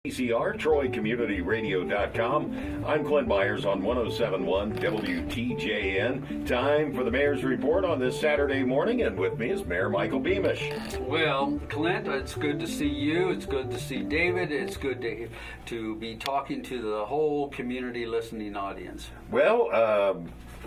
PCR, TroyCommunityRadio.com. I'm Clint Myers on 107.1 WTJN. Time for the Mayor's Report on this Saturday morning, and with me is Mayor Michael Beamish. Well, Clint, it's good to see you. It's good to see David. It's good to be talking to the whole community listening audience. Well,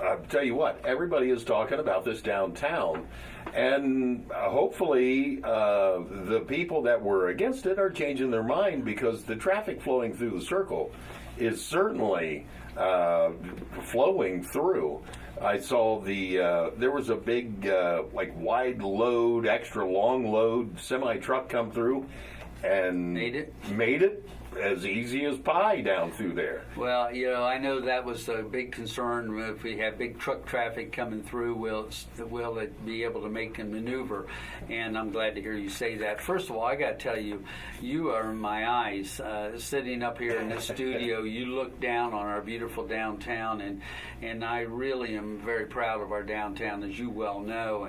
I'll tell you what, everybody is talking about this downtown, and hopefully the people that were against it are changing their mind, because the traffic flowing through the circle is certainly flowing through. I saw there was a big wide load, extra long load semi truck come through and made it as easy as pie down through there. Well, I know that was a big concern. If we have big truck traffic coming through, will it be able to make a maneuver? And I'm glad to hear you say that. First of all, I got to tell you, you are in my eyes. Sitting up here in this studio, you look down on our beautiful downtown, and I really am very proud of our downtown, as you well know,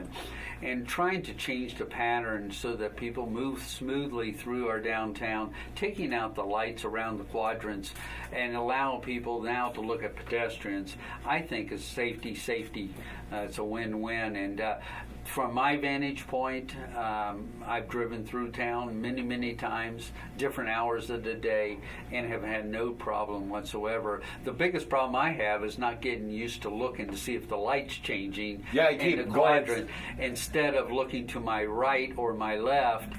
and trying to change the pattern so that people move smoothly through our downtown, taking out the lights around the quadrants and allow people now to look at pedestrians, I think is safety. It's a win-win. And from my vantage point, I've driven through town many times, different hours of the day, and have had no problem whatsoever. The biggest problem I have is not getting used to looking to see if the light's changing in the quadrant, instead of looking to my right or my left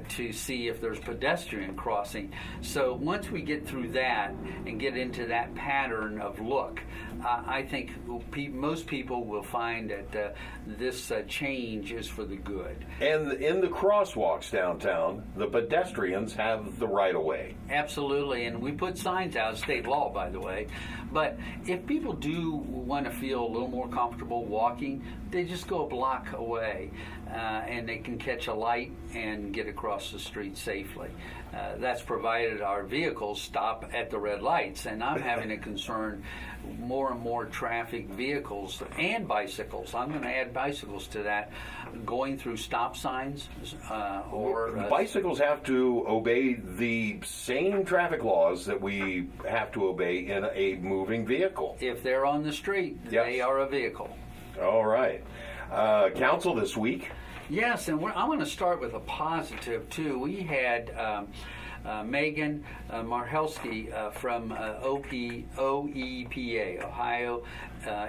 to see if there's pedestrian crossing. So once we get through that and get into that pattern of look, I think most people will find that this change is for the good. And in the crosswalks downtown, the pedestrians have the right-of-way. Absolutely, and we put signs out, state law, by the way. But if people do want to feel a little more comfortable walking, they just go a block away, and they can catch a light and get across the street safely. That's provided our vehicles stop at the red lights, and I'm having a concern more and more traffic vehicles and bicycles. I'm going to add bicycles to that, going through stop signs bicycles have to obey the same traffic laws that we have to obey in a moving vehicle. If they're on the street, they are a vehicle. All right. Council this week. Yes, and I'm going to start with a positive, too. We had Megan Marhelski from OEPA, Ohio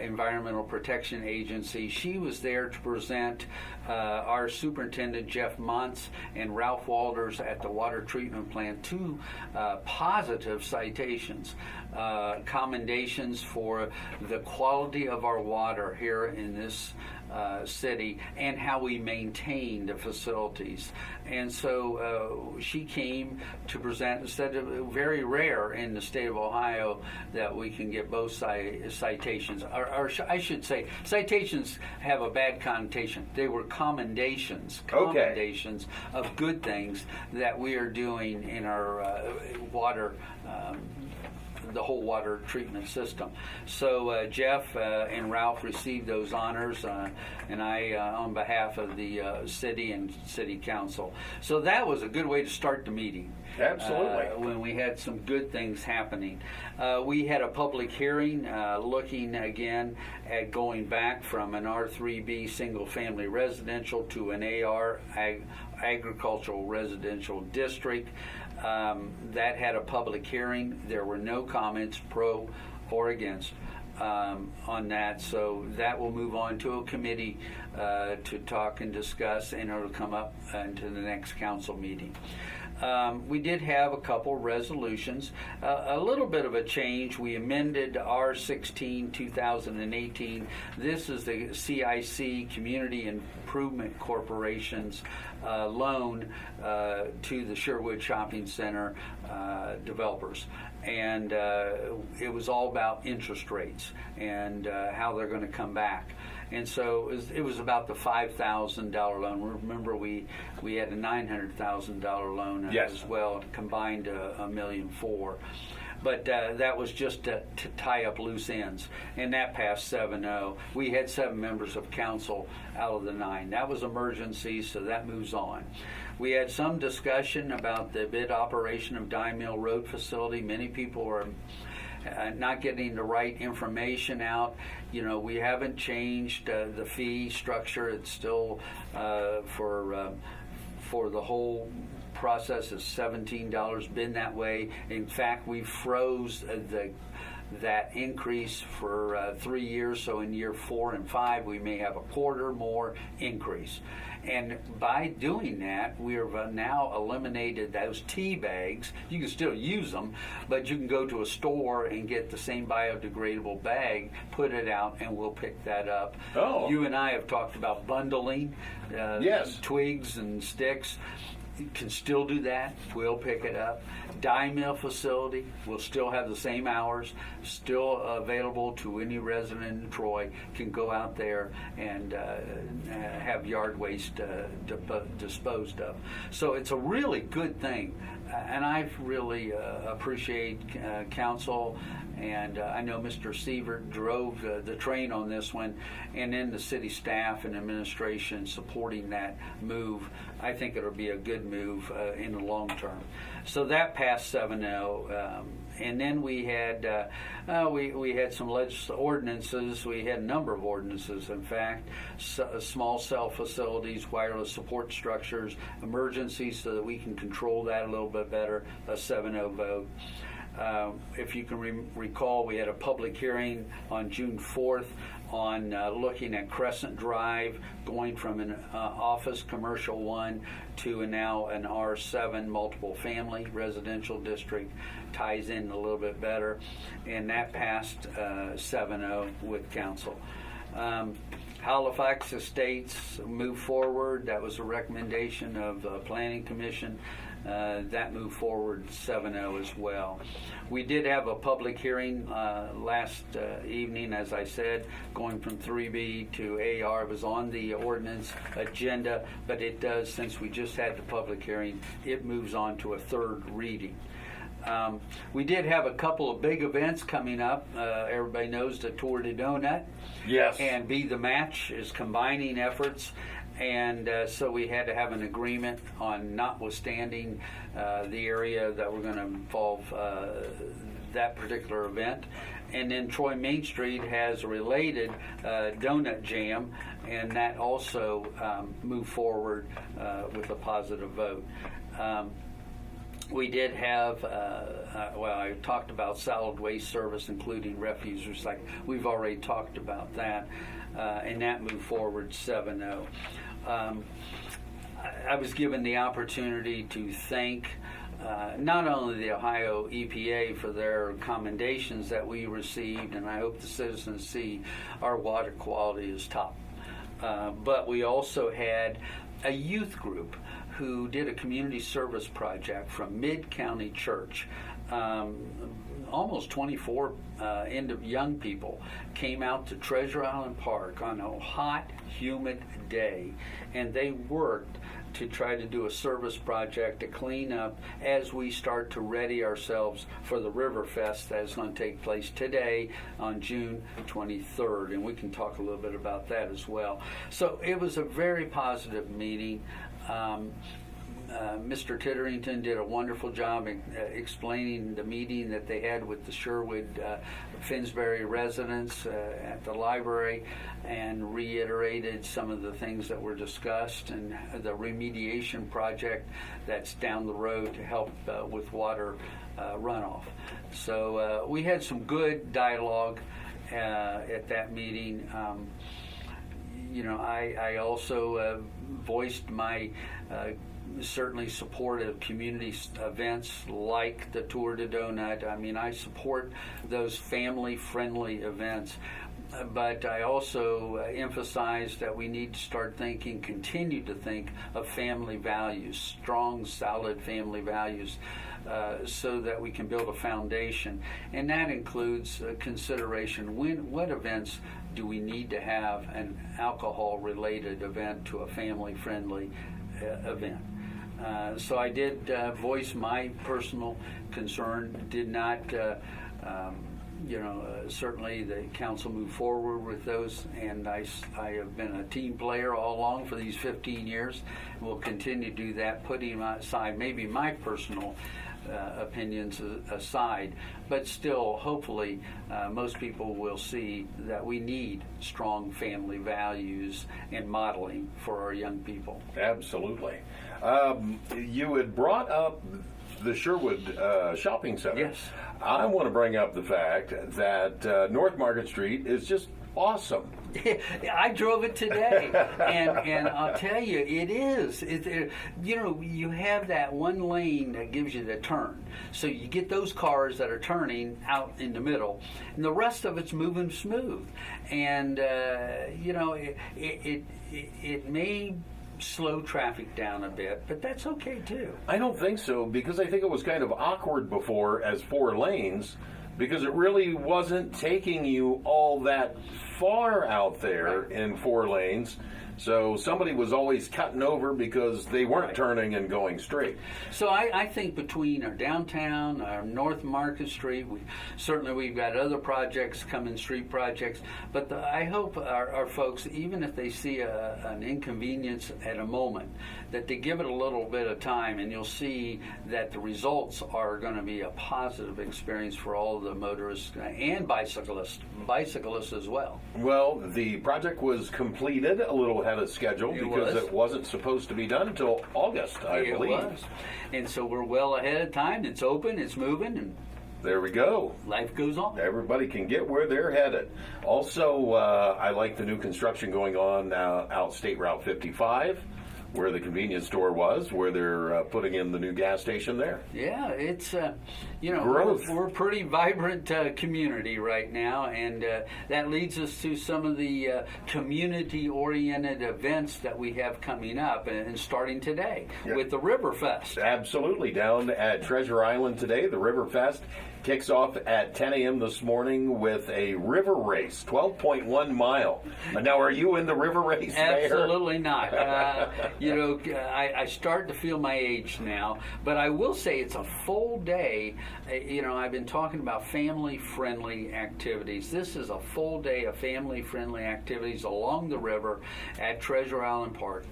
Environmental Protection Agency. She was there to present our superintendent, Jeff Montz, and Ralph Walters at the water treatment plant, two positive citations, commendations for the quality of our water here in this city and how we maintain the facilities. And so she came to present, instead of very rare in the state of Ohio that we can get both citations, or I should say, citations have a bad connotation. They were commendations of good things that we are doing in our water, the whole water treatment system. So Jeff and Ralph received those honors, and I on behalf of the city and city council. So that was a good way to start the meeting. Absolutely. When we had some good things happening. We had a public hearing looking again at going back from an R3B single family residential to an AR agricultural residential district. That had a public hearing. There were no comments pro or against on that, so that will move on to a committee to talk and discuss, and it'll come up into the next council meeting. We did have a couple resolutions, a little bit of a change. We amended R16 2018. This is the CIC, Community Improvement Corporation's loan to the Sherwood Shopping Center developers. And it was all about interest rates and how they're going to come back. And so it was about the $5,000 loan. Remember, we had a $900,000 loan as well, combined $1.4 million. But that was just to tie up loose ends, and that passed 7-0. We had 7 members of council out of the 9. That was emergency, so that moves on. We had some discussion about the bid operation of Dye Mill Road facility. Many people are not getting the right information out. You know, we haven't changed the fee structure. It's still for the whole process is $17. Been that way. In fact, we froze that increase for 3 years. So in year 4 and 5, we may have a quarter more increase. And by doing that, we have now eliminated those tea bags. You can still use them, but you can go to a store and get the same biodegradable bag, put it out, and we'll pick that up. Oh. You and I have talked about bundling Yes. twigs and sticks. You can still do that. We'll pick it up. Dye mill facility will still have the same hours, still available to any resident in Troy, can go out there and have yard waste disposed of. So it's a really good thing. And I really appreciate council, and I know Mr. Sievert drove the train on this one, and then the city staff and administration supporting that move. I think it'll be a good move in the long term. So that passed 7-0. And then we had some ordinances. We had a number of ordinances, in fact, small cell facilities, wireless support structures, emergencies, so that we can control that a little bit better. A 7-0 vote. If you can recall, we had a public hearing on June 4th on looking at Crescent Drive, going from an office commercial 1 to now an R7 multiple family residential district. Ties in a little bit better, and that passed 7-0 with council. Halifax Estates moved forward. That was a recommendation of the Planning Commission. That moved forward 7-0 as well. We did have a public hearing last evening, as I said, going from 3B to AR. It was on the ordinance agenda, but it does, since we just had the public hearing, it moves on to a third reading. We did have a couple of big events coming up. Everybody knows the Tour de Donut. Yes. And Be the Match is combining efforts. And so we had to have an agreement on notwithstanding the area that we're going to involve that particular event. And then Troy Main Street has a related donut jam, and that also moved forward with a positive vote. We did have, I talked about solid waste service, including refuse recycling. We've already talked about that, and that moved forward 7-0. I was given the opportunity to thank not only the Ohio EPA for their commendations that we received, and I hope the citizens see our water quality is top, but we also had a youth group who did a community service project from Mid-County Church. Almost 24 young people came out to Treasure Island Park on a hot, humid day, and they worked to try to do a service project to clean up as we start to ready ourselves for the Riverfest that is going to take place today on June 23rd, and we can talk a little bit about that as well. So it was a very positive meeting. Mr. Titterington did a wonderful job explaining the meeting that they had with the Sherwood Finsbury residents at the library, and reiterated some of the things that were discussed and the remediation project that's down the road to help with water runoff. So we had some good dialogue at that meeting. I also voiced my certainly support of community events like the Tour de Donut. I mean, I support those family-friendly events, but I also emphasize that we need to start thinking, continue to think of family values, strong, solid family values, so that we can build a foundation. And that includes consideration, what events do we need to have an alcohol-related event to a family-friendly event. So I did voice my personal concern, did not certainly the council moved forward with those, and I have been a team player all along for these 15 years. We'll continue to do that, putting aside maybe my personal opinions aside, but still, hopefully, most people will see that we need strong family values and modeling for our young people. Absolutely. You had brought up the Sherwood Shopping Center. Yes. I want to bring up the fact that North Market Street is just awesome. I drove it today, and I'll tell you, it is. You have that one lane that gives you the turn, so you get those cars that are turning out in the middle, and the rest of it's moving smooth. And it may slow traffic down a bit, but that's okay too. I don't think so, because I think it was kind of awkward before as 4 lanes, because it really wasn't taking you all that far out there in 4 lanes. So somebody was always cutting over because they weren't turning and going straight. So I think between our downtown, our North Market Street, we've got other projects coming, street projects, but I hope our folks, even if they see an inconvenience at a moment, that they give it a little bit of time, and you'll see that the results are going to be a positive experience for all of the motorists and bicyclists as well. Well, the project was completed a little ahead of schedule because it wasn't supposed to be done until August, I believe. It was. And so we're well ahead of time. It's open, it's moving, and there we go. Life goes on. Everybody can get where they're headed. Also, I like the new construction going on out State Route 55, where the convenience store was, where they're putting in the new gas station there. Yeah, it's, growth. We're a pretty vibrant community right now, and that leads us to some of the community-oriented events that we have coming up and starting today with the Riverfest. Absolutely. Down at Treasure Island today, the Riverfest kicks off at 10 a.m. this morning with a river race, 12.1 mile. Now, are you in the river race, Mayor? Absolutely not. I start to feel my age now, but I will say it's a full day. I've been talking about family-friendly activities. This is a full day of family-friendly activities along the river at Treasure Island Park.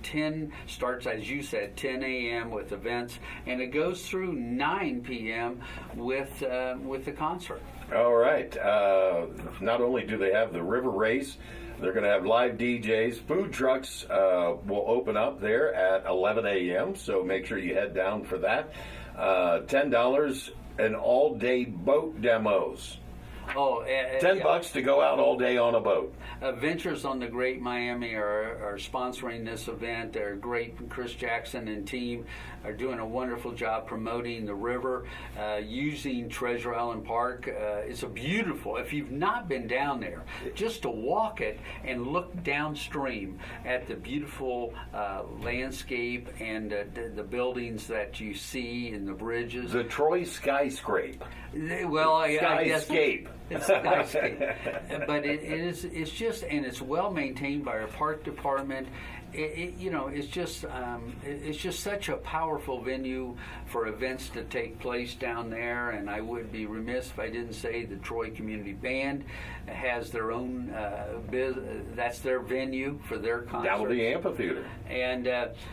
Starts, as you said, 10 a.m. with events, and it goes through 9 p.m. with the concert. All right. Not only do they have the river race, they're going to have live DJs. Food trucks will open up there at 11 a.m., so make sure you head down for that. $10 and all-day boat demos. $10 to go out all day on a boat. Ventures on the Great Miami are sponsoring this event. They're great. Chris Jackson and team are doing a wonderful job promoting the river, using Treasure Island Park. It's a beautiful, if you've not been down there, just to walk it and look downstream at the beautiful landscape and the buildings that you see and the bridges. The Troy Skyscape. Well, I guess Skyscape. It's skyscape, but it's just, and it's well maintained by our park department. It's just such a powerful venue for events to take place down there. And I would be remiss if I didn't say the Troy Community Band has their own that's their venue for their concert. Down at the amphitheater. And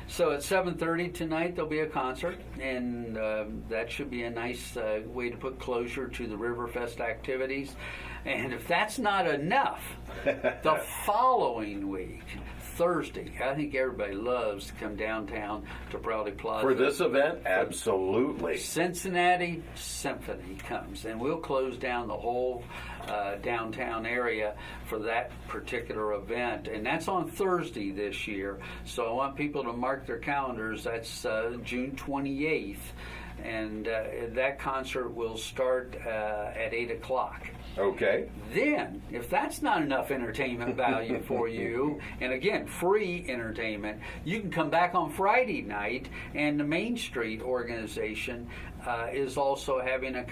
so at 7:30 tonight there'll be a concert, and that should be a nice way to put closure to the Riverfest activities. And if that's not enough, the following week, Thursday, I think everybody loves to come downtown to Proudy Plaza. For this event, absolutely. Cincinnati Symphony comes, and we'll close down the whole downtown area for that particular event. And that's on Thursday this year. So I want people to mark their calendars. That's June 28th. And that concert will start at 8 o'clock. Okay. Then, if that's not enough entertainment value for you, and again, free entertainment, you can come back on Friday night, and the Main Street organization is also having a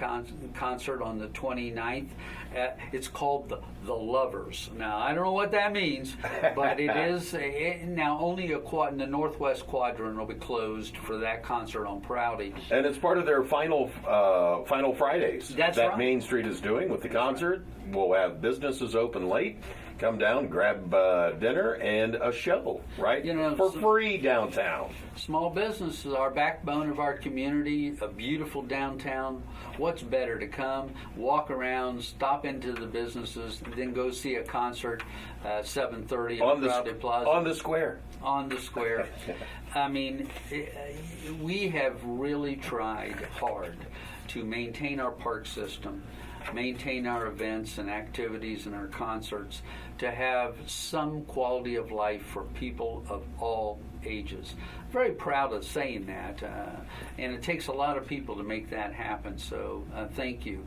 concert on the 29th. It's called the Lovers. Now, I don't know what that means, but it is. Now, only in the Northwest Quadrant will be closed for that concert on Prouty. And it's part of their final Fridays That's that right. Main Street is doing with the concert. We'll have businesses open late. Come down, grab dinner and a show, right? For free downtown. Small businesses are backbone of our community, a beautiful downtown. What's better to come, walk around, stop into the businesses, then go see a concert 7:30 on at Prouty Plaza. On the square. On the square. I mean, we have really tried hard to maintain our park system, maintain our events and activities and our concerts, to have some quality of life for people of all ages. Very proud of saying that, and it takes a lot of people to make that happen, so thank you.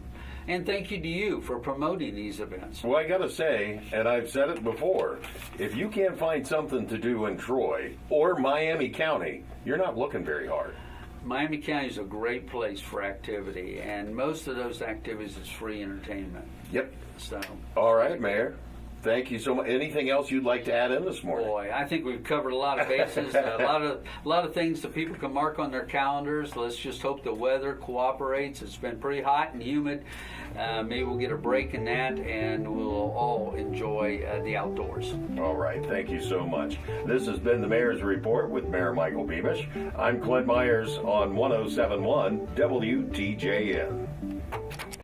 And thank you to you for promoting these events. Well, I got to say, and I've said it before, if you can't find something to do in Troy or Miami County, you're not looking very hard. Miami County is a great place for activity, and most of those activities is free entertainment. Yep. So. All right, Mayor. Thank you so much. Anything else you'd like to add in this morning? Boy, I think we've covered a lot of bases, a lot of things that people can mark on their calendars. Let's just hope the weather cooperates. It's been pretty hot and humid. Maybe we'll get a break in that, and we'll all enjoy the outdoors. All right. Thank you so much. This has been the Mayor's Report with Mayor Michael Beamish. I'm Clint Myers on 107.1 WTJN.